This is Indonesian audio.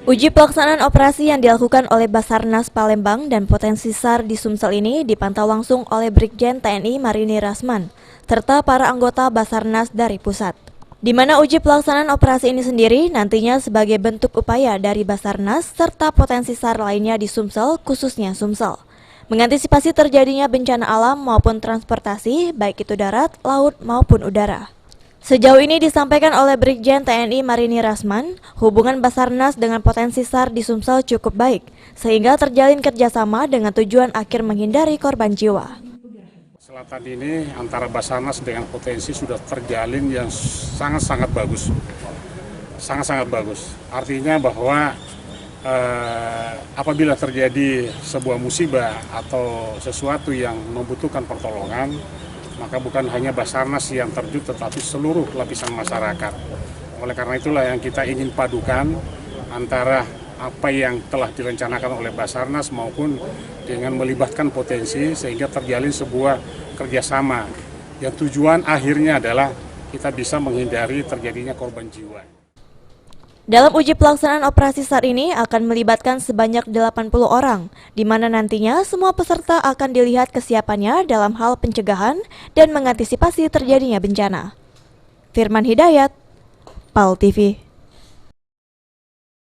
Uji pelaksanaan operasi yang dilakukan oleh Basarnas Palembang dan potensi SAR di Sumsel ini dipantau langsung oleh Brigjen TNI Marini Rasman, serta para anggota Basarnas dari pusat. Di mana uji pelaksanaan operasi ini sendiri nantinya sebagai bentuk upaya dari Basarnas serta potensi SAR lainnya di Sumsel, khususnya Sumsel, mengantisipasi terjadinya bencana alam maupun transportasi, baik itu darat, laut, maupun udara. Sejauh ini disampaikan oleh Brigjen TNI Marini Rasman, hubungan Basarnas dengan potensi SAR di Sumsel cukup baik, sehingga terjalin kerjasama dengan tujuan akhir menghindari korban jiwa. Selatan ini antara Basarnas dengan potensi sudah terjalin yang sangat-sangat bagus. Sangat-sangat bagus. Artinya bahwa apabila terjadi sebuah musibah atau sesuatu yang membutuhkan pertolongan, maka bukan hanya Basarnas yang terjun tetapi seluruh lapisan masyarakat. Oleh karena itulah yang kita ingin padukan antara apa yang telah direncanakan oleh Basarnas maupun dengan melibatkan potensi sehingga terjalin sebuah kerjasama yang tujuan akhirnya adalah kita bisa menghindari terjadinya korban jiwa. Dalam uji pelaksanaan operasi SAR ini akan melibatkan sebanyak 80 orang, di mana nantinya semua peserta akan dilihat kesiapannya dalam hal pencegahan dan mengantisipasi terjadinya bencana. Firman Hidayat, PAL TV.